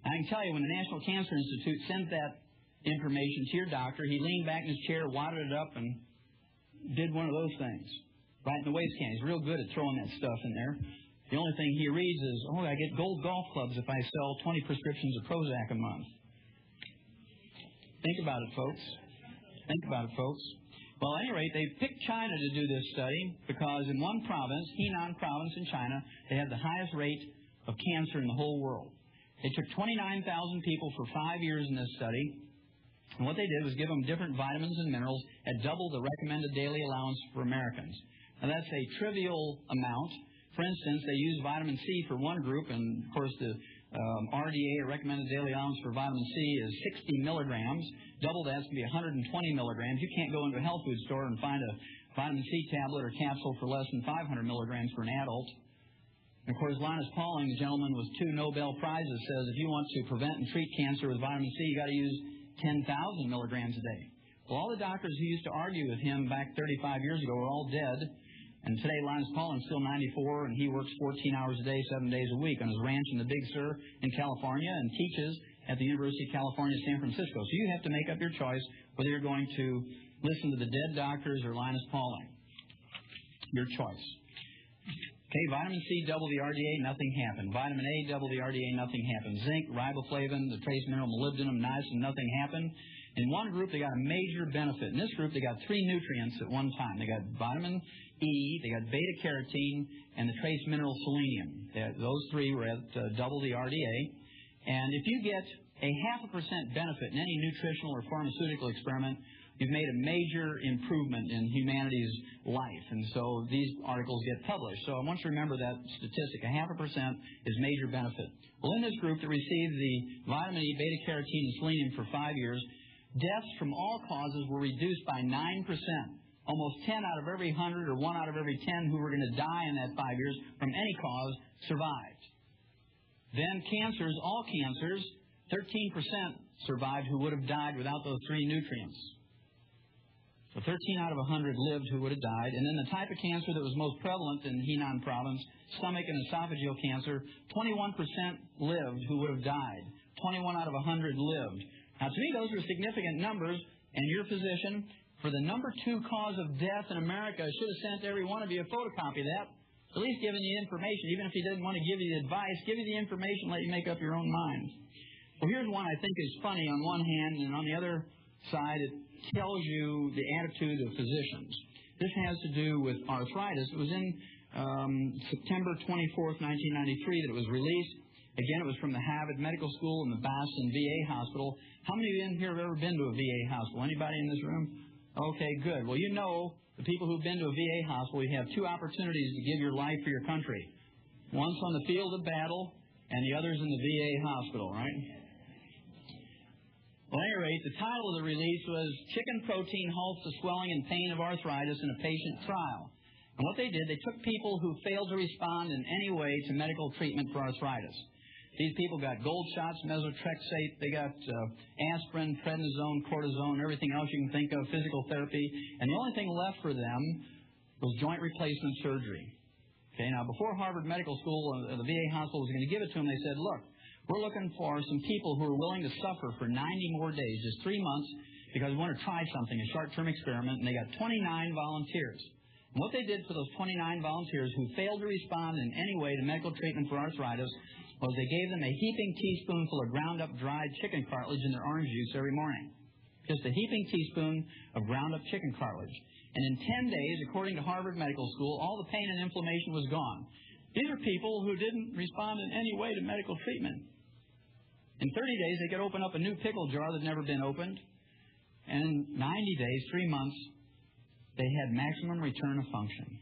I can tell you, when the National Cancer Institute sent that information to your doctor, he leaned back in his chair, wadded it up, and did one of those things right in the waste can. He's real good at throwing that stuff in there. The only thing he reads is, I get gold golf clubs if I sell 20 prescriptions of Prozac a month. Think about it, folks. Well, at any rate, they picked China to do this study because in one province, Henan province in China, they had the highest rate of cancer in the whole world. They took 29,000 people for 5 years in this study, and what they did was give them different vitamins and minerals at double the recommended daily allowance for Americans. Now, that's a trivial amount. For instance, they used vitamin C for one group, and, of course, the RDA, or recommended daily allowance for vitamin C, is 60 milligrams. Double that's going to be 120 milligrams. You can't go into a health food store and find a vitamin C tablet or capsule for less than 500 milligrams for an adult. And, of course, Linus Pauling, the gentleman with 2 Nobel Prizes, says if you want to prevent and treat cancer with vitamin C, you got to use 10,000 milligrams a day. Well, all the doctors who used to argue with him back 35 years ago are all dead, And today, Linus Pauling's still 94, and he works 14 hours a day, 7 days a week on his ranch in the Big Sur in California and teaches at the University of California, San Francisco. So you have to make up your choice whether you're going to listen to the dead doctors or Linus Pauling. Your choice. Okay, vitamin C, double the RDA, nothing happened. Vitamin A, double the RDA, nothing happened. Zinc, riboflavin, the trace mineral molybdenum, niacin, nothing happened. In one group, they got a major benefit. In this group, they got 3 nutrients at one time. They got vitamin E, they got beta-carotene, and the trace mineral selenium. Those 3 were at double the RDA. And if you get a 0.5% benefit in any nutritional or pharmaceutical experiment, you've made a major improvement in humanity's life. And so these articles get published. So I want you to remember that statistic. 0.5% is major benefit. Well, in this group that received the vitamin E, beta-carotene, and selenium for 5 years, deaths from all causes were reduced by 9%. Almost 10 out of every 100 or 1 out of every 10 who were going to die in that 5 years from any cause survived. Then cancers, all cancers, 13% survived who would have died without those 3 nutrients. So 13 out of 100 lived who would have died. And then the type of cancer that was most prevalent in Henan province, stomach and esophageal cancer, 21% lived who would have died. 21 out of 100 lived. Now, to me, those are significant numbers, and your physician, for the number 2 cause of death in America, should have sent every one of you a photocopy of that, at least giving you information. Even if he didn't want to give you the advice, give you the information, let you make up your own mind. Well, here's one I think is funny on one hand, and on the other side, it tells you the attitude of physicians. This has to do with arthritis. It was in September 24th, 1993 that it was released. Again, it was from the Harvard Medical School and the Boston VA Hospital. How many of you in here have ever been to a VA hospital? Anybody in this room? Okay, good. Well, you know, the people who've been to a VA hospital, you have 2 opportunities to give your life for your country. Once on the field of battle, and the other's in the VA hospital, right? Well, at any rate, the title of the release was Chicken Protein Halts the Swelling and Pain of Arthritis in a Patient Trial. And what they did, they took people who failed to respond in any way to medical treatment for arthritis. These people got gold shots, methotrexate, they got aspirin, prednisone, cortisone, everything else you can think of, physical therapy. And the only thing left for them was joint replacement surgery. Okay, now before Harvard Medical School, the VA hospital was going to give it to them, they said, look, we're looking for some people who are willing to suffer for 90 more days, just 3 months, because we want to try something, a short-term experiment. And they got 29 volunteers. And what they did for those 29 volunteers who failed to respond in any way to medical treatment for arthritis was they gave them a heaping teaspoonful of ground-up dried chicken cartilage in their orange juice every morning. Just a heaping teaspoon of ground-up chicken cartilage. And in 10 days, according to Harvard Medical School, all the pain and inflammation was gone. These are people who didn't respond in any way to medical treatment. In 30 days, they could open up a new pickle jar that had never been opened. And in 90 days, 3 months, they had maximum return of function.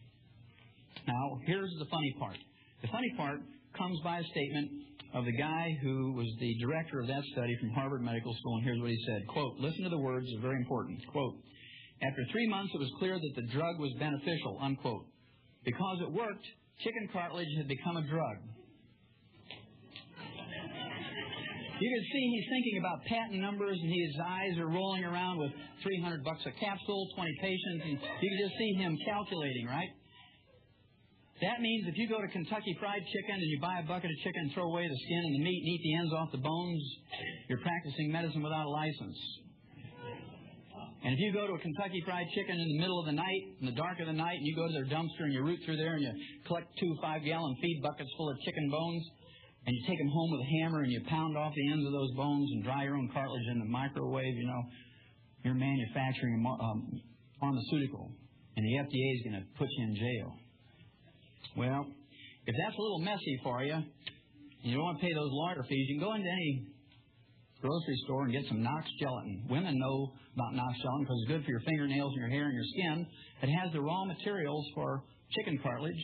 Now, here's the funny part. The funny part comes by a statement of the guy who was the director of that study from Harvard Medical School, and here's what he said. Quote, listen to the words, it's very important. Quote, after 3 months, it was clear that the drug was beneficial, unquote. Because it worked, chicken cartilage had become a drug. You can see he's thinking about patent numbers, and his eyes are rolling around with $300 a capsule, 20 patients, and you can just see him calculating, right? That means if you go to Kentucky Fried Chicken and you buy a bucket of chicken and throw away the skin and the meat and eat the ends off the bones, you're practicing medicine without a license. And if you go to a Kentucky Fried Chicken in the middle of the night, in the dark of the night, and you go to their dumpster and you root through there and you collect 2 5-gallon feed buckets full of chicken bones, and you take them home with a hammer and you pound off the ends of those bones and dry your own cartilage in the microwave, you know, you're manufacturing a pharmaceutical, and the FDA is going to put you in jail. Well, if that's a little messy for you, and you don't want to pay those lawyer fees, you can go into any grocery store and get some Knox gelatin. Women know about Knox gelatin because it's good for your fingernails and your hair and your skin. It has the raw materials for chicken cartilage.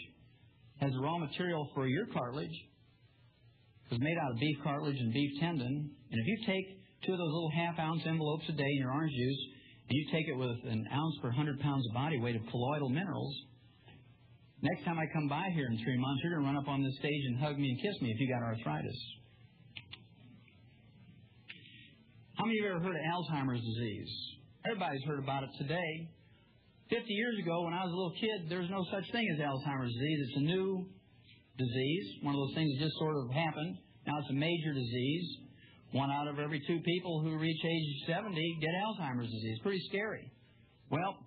It has the raw material for your cartilage. It's made out of beef cartilage and beef tendon. And if you take 2 of those little half-ounce envelopes a day in your orange juice, and you take it with an ounce per 100 pounds of body weight of colloidal minerals, next time I come by here in 3 months, you're going to run up on this stage and hug me and kiss me if you got arthritis. How many of you have ever heard of Alzheimer's disease? Everybody's heard about it today. 50 years ago, when I was a little kid, there was no such thing as Alzheimer's disease. It's a new disease, one of those things that just sort of happened. Now it's a major disease. 1 out of every 2 people who reach age 70 get Alzheimer's disease. Pretty scary. Well,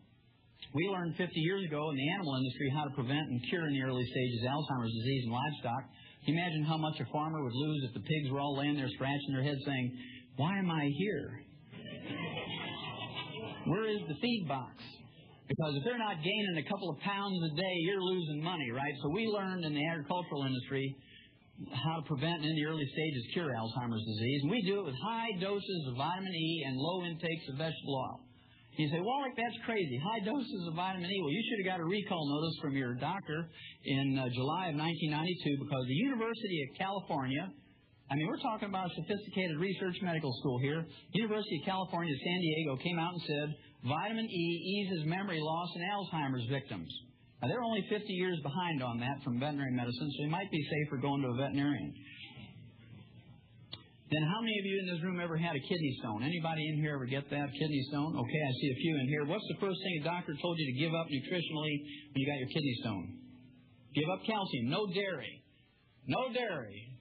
we learned 50 years ago in the animal industry how to prevent and cure in the early stages Alzheimer's disease in livestock. Can you imagine how much a farmer would lose if the pigs were all laying there scratching their heads saying, "Why am I here? Where is the feed box?" Because if they're not gaining a couple of pounds a day, you're losing money, right? So we learned in the agricultural industry how to prevent and in the early stages cure Alzheimer's disease. And we do it with high doses of vitamin E and low intakes of vegetable oil. You say, Wallach, that's crazy. High doses of vitamin E. Well, you should have got a recall notice from your doctor in July of 1992 because the University of California, I mean, we're talking about a sophisticated research medical school here. University of California, San Diego came out and said vitamin E eases memory loss in Alzheimer's victims. Now, they're only 50 years behind on that from veterinary medicine, so you might be safer going to a veterinarian. Then how many of you in this room ever had a kidney stone? Anybody in here ever get that kidney stone? Okay, I see a few in here. What's the first thing a doctor told you to give up nutritionally when you got your kidney stone? Give up calcium. No dairy. No dairy.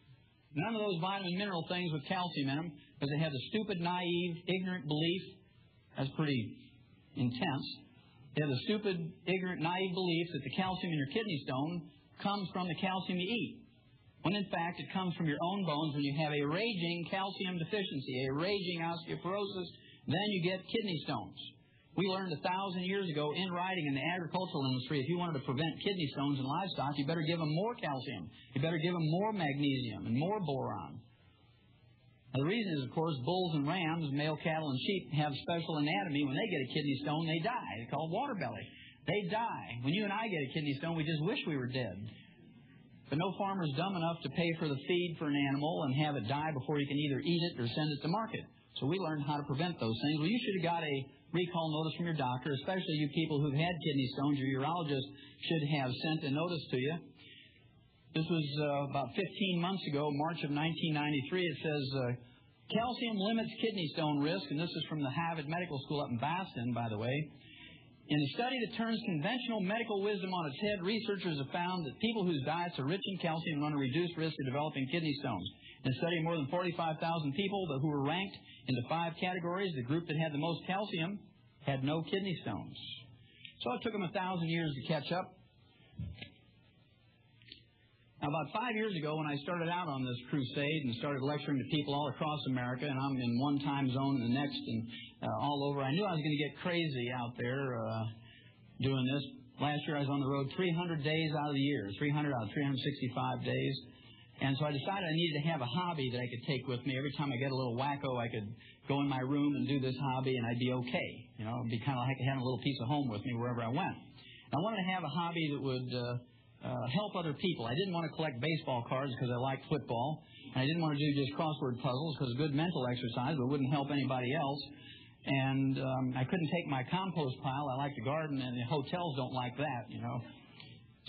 None of those vitamin mineral things with calcium in them because they have the stupid, naive, ignorant belief. That's pretty intense. They have the stupid, ignorant, naive belief that the calcium in your kidney stone comes from the calcium you eat. When in fact it comes from your own bones when you have a raging calcium deficiency, a raging osteoporosis, then you get kidney stones. We learned 1,000 years ago in writing in the agricultural industry, if you wanted to prevent kidney stones in livestock, you better give them more calcium. You better give them more magnesium and more boron. Now, the reason is, of course, bulls and rams, male cattle and sheep have special anatomy. When they get a kidney stone, they die. It's called water belly. They die. When you and I get a kidney stone, we just wish we were dead. But no farmer is dumb enough to pay for the feed for an animal and have it die before you can either eat it or send it to market. So we learned how to prevent those things. Well, you should have got a recall notice from your doctor, especially you people who've had kidney stones. Your urologist should have sent a notice to you. This was about 15 months ago, March of 1993. It says, calcium limits kidney stone risk, and this is from the Harvard Medical School up in Boston, by the way. In a study that turns conventional medical wisdom on its head, researchers have found that people whose diets are rich in calcium run a reduced risk of developing kidney stones. In a study of more than 45,000 people who were ranked into 5 categories, the group that had the most calcium had no kidney stones. So it took them 1,000 years to catch up. Now, about 5 years ago, when I started out on this crusade and started lecturing to people all across America, and I'm in one time zone and the next and all over, I knew I was going to get crazy out there doing this. Last year, I was on the road 300 days out of the year, 300 out of 365 days. And so I decided I needed to have a hobby that I could take with me. Every time I get a little wacko, I could go in my room and do this hobby, and I'd be okay. You know, it'd be kind of like having a little piece of home with me wherever I went. And I wanted to have a hobby that would help other people. I didn't want to collect baseball cards because I liked football. And I didn't want to do just crossword puzzles because it's good mental exercise, but it wouldn't help anybody else. And I couldn't take my compost pile. I like to garden, and the hotels don't like that, you know.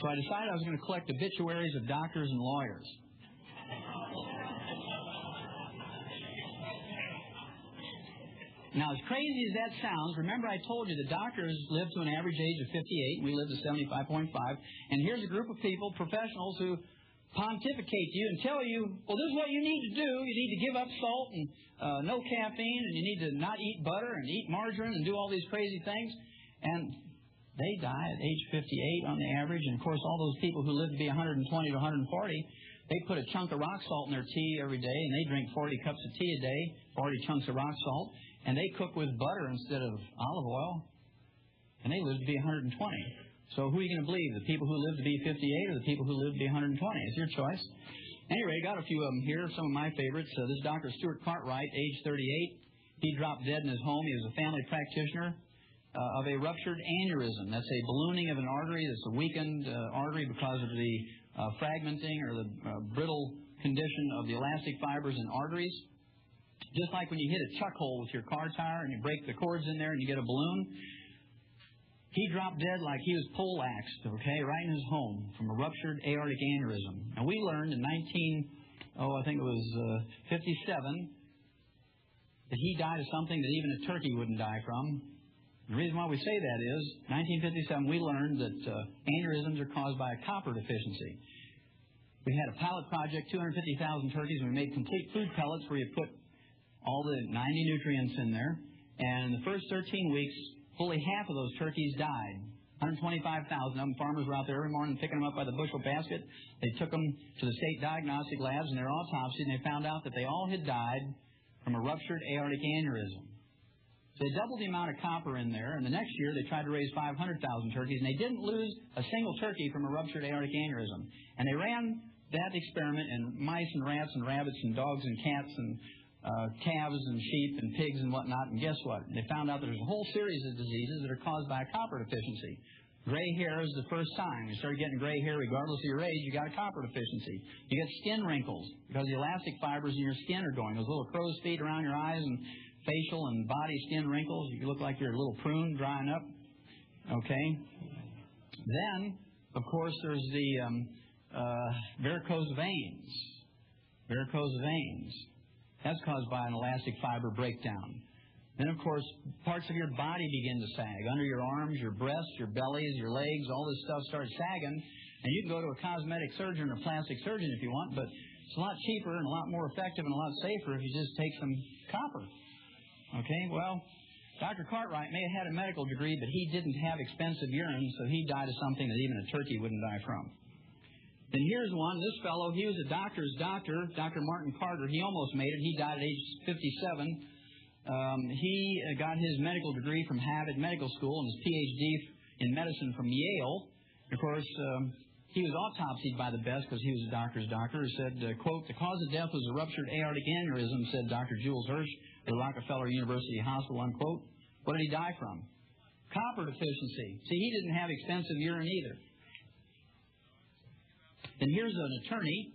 So I decided I was going to collect obituaries of doctors and lawyers. Now, as crazy as that sounds, remember I told you the doctors live to an average age of 58, and we live to 75.5. And here's a group of people, professionals, who pontificate to you and tell you, well, this is what you need to do. You need to give up salt and no caffeine, and you need to not eat butter and eat margarine and do all these crazy things. And they die at age 58 on the average. And, of course, all those people who live to be 120 to 140, they put a chunk of rock salt in their tea every day, and they drink 40 cups of tea a day, 40 chunks of rock salt. And they cook with butter instead of olive oil. And they live to be 120. So who are you going to believe? The people who live to be 58 or the people who live to be 120? It's your choice. Anyway, I got a few of them here, some of my favorites. This is Dr. Stuart Cartwright, age 38. He dropped dead in his home. He was a family practitioner of a ruptured aneurysm. That's a ballooning of an artery. That's a weakened artery because of the fragmenting or the brittle condition of the elastic fibers in arteries. Just like when you hit a chuck hole with your car tire and you break the cords in there and you get a balloon. He dropped dead like he was poleaxed, okay, right in his home from a ruptured aortic aneurysm. And we learned in 57, that he died of something that even a turkey wouldn't die from. The reason why we say that is, 1957, we learned that aneurysms are caused by a copper deficiency. We had a pilot project, 250,000 turkeys, and we made complete food pellets where you put all the 90 nutrients in there. And in the first 13 weeks, fully half of those turkeys died. 125,000 of them. Farmers were out there every morning picking them up by the bushel basket. They took them to the state diagnostic labs, and they were autopsied, and they found out that they all had died from a ruptured aortic aneurysm. So they doubled the amount of copper in there, and the next year they tried to raise 500,000 turkeys, and they didn't lose a single turkey from a ruptured aortic aneurysm. And they ran that experiment in mice and rats and rabbits and dogs and cats and calves and sheep and pigs and whatnot, and guess what? They found out there's a whole series of diseases that are caused by a copper deficiency. Gray hair is the first sign. You start getting gray hair regardless of your age, you got a copper deficiency. You get skin wrinkles because the elastic fibers in your skin are going. Those little crow's feet around your eyes and facial and body skin wrinkles. You look like you're a little prune drying up. Okay? Then, of course, there's the varicose veins. Varicose veins. That's caused by an elastic fiber breakdown. Then, of course, parts of your body begin to sag. Under your arms, your breasts, your bellies, your legs, all this stuff starts sagging. And you can go to a cosmetic surgeon or plastic surgeon if you want, but it's a lot cheaper and a lot more effective and a lot safer if you just take some copper. Okay, well, Dr. Cartwright may have had a medical degree, but he didn't have expensive urine, so he died of something that even a turkey wouldn't die from. Then here's one. This fellow, he was a doctor's doctor, Dr. Martin Carter. He almost made it. He died at age 57. He got his medical degree from Harvard Medical School and his Ph.D. in medicine from Yale. Of course, he was autopsied by the best because he was a doctor's doctor. He said, quote, "The cause of death was a ruptured aortic aneurysm," said Dr. Jules Hirsch at Rockefeller University Hospital, unquote. What did he die from? Copper deficiency. See, he didn't have expensive urine either. And here's an attorney.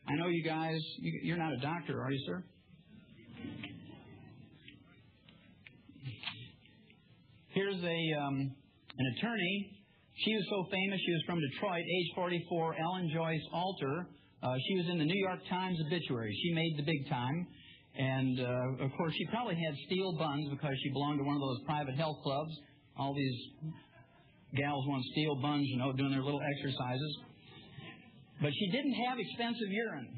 I know you guys, you're not a doctor, are you, sir? Here's an attorney. She was so famous, she was from Detroit, age 44, Ellen Joyce Alter. She was in the New York Times obituary. She made the big time. And, of course, she probably had steel buns because she belonged to one of those private health clubs. All these gals want steel buns, you know, doing their little exercises. But she didn't have expensive urine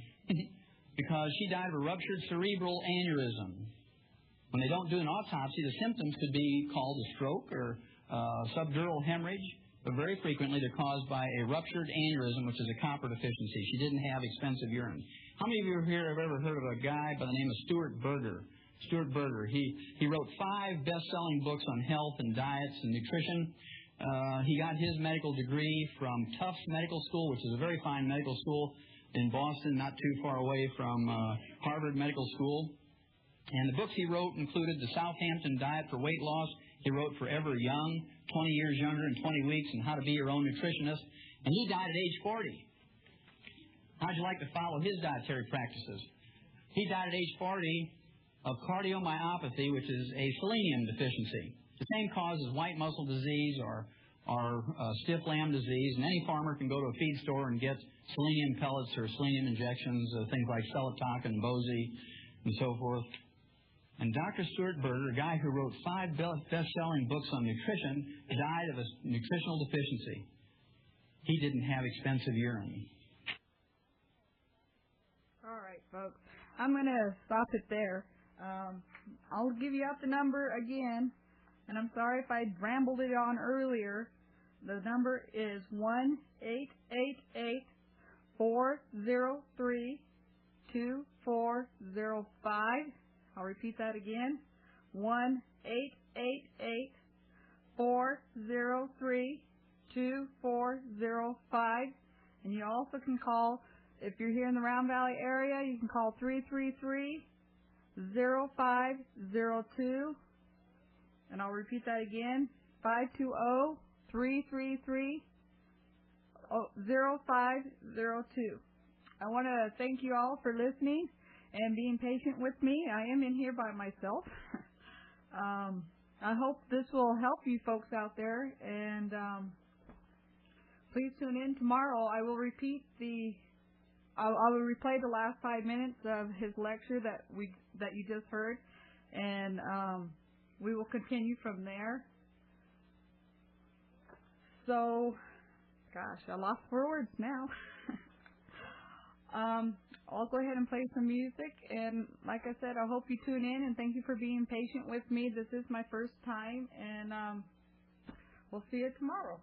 because she died of a ruptured cerebral aneurysm. When they don't do an autopsy, the symptoms could be called a stroke or subdural hemorrhage, but very frequently they're caused by a ruptured aneurysm, which is a copper deficiency. She didn't have expensive urine. How many of you here have ever heard of a guy by the name of Stuart Berger? Stuart Berger. He wrote 5 best-selling books on health and diets and nutrition. He got his medical degree from Tufts Medical School, which is a very fine medical school in Boston, not too far away from Harvard Medical School. And the books he wrote included The Southampton Diet for Weight Loss. He wrote Forever Young, 20 Years Younger in 20 Weeks, and How to Be Your Own Nutritionist. And he died at age 40. How'd you like to follow his dietary practices? He died at age 40 of cardiomyopathy, which is a selenium deficiency. The same cause as white muscle disease or stiff lamb disease, and any farmer can go to a feed store and get selenium pellets or selenium injections, things like Celotoc and Bozy and so forth. And Dr. Stuart Berger, a guy who wrote 5 best-selling books on nutrition, died of a nutritional deficiency. He didn't have expensive urine. All right, folks. I'm going to stop it there. I'll give you out the number again. And I'm sorry if I rambled it on earlier. The number is 1-888-403-2405. I'll repeat that again. 1-888-403-2405. And you also can call, if you're here in the Round Valley area, you can call 333-0502. And I'll repeat that again, 520-333-0502. I want to thank you all for listening and being patient with me. I am in here by myself. I hope this will help you folks out there. And please tune in tomorrow. I will repeat I will replay the last 5 minutes of his lecture that you just heard. And we will continue from there. So, gosh, I lost for words now. I'll go ahead and play some music, and like I said, I hope you tune in, and thank you for being patient with me. This is my first time, and we'll see you tomorrow.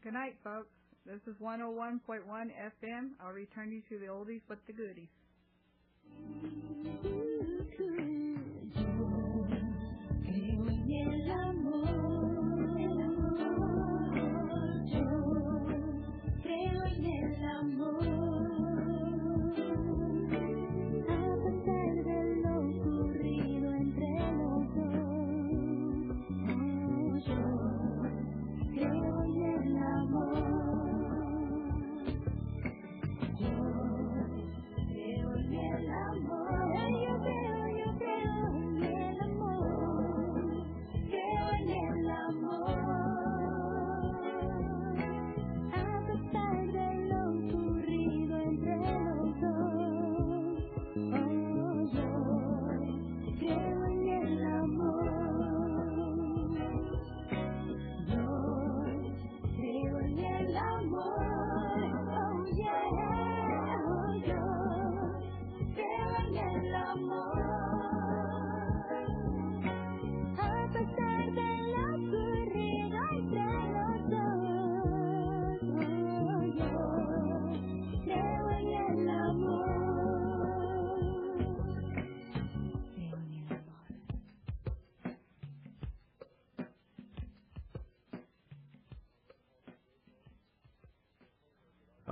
Good night, folks. This is 101.1 FM. I'll return you to the oldies but the goodies.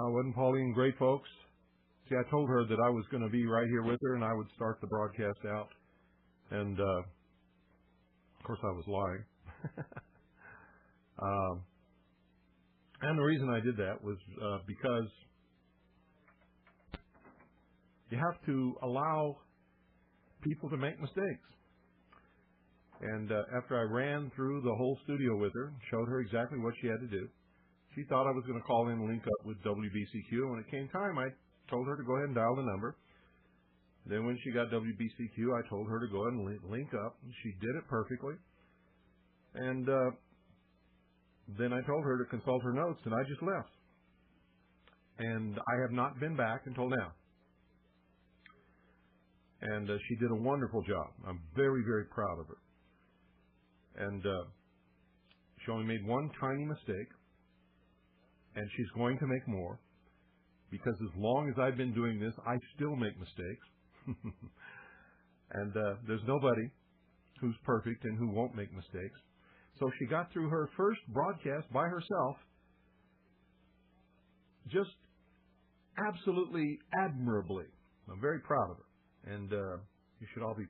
Wasn't Pauline great, folks? See, I told her that I was going to be right here with her and I would start the broadcast out. And, of course, I was lying. And the reason I did that was because you have to allow people to make mistakes. And after I ran through the whole studio with her, showed her exactly what she had to do, she thought I was going to call in and link up with WBCQ. And when it came time, I told her to go ahead and dial the number. Then when she got WBCQ, I told her to go ahead and link up. She did it perfectly. And then I told her to consult her notes, and I just left. And I have not been back until now. And she did a wonderful job. I'm very, very proud of her. And she only made one tiny mistake, and she's going to make more, because as long as I've been doing this, I still make mistakes. And there's nobody who's perfect and who won't make mistakes. So she got through her first broadcast by herself, just absolutely admirably. I'm very proud of her. And you should all be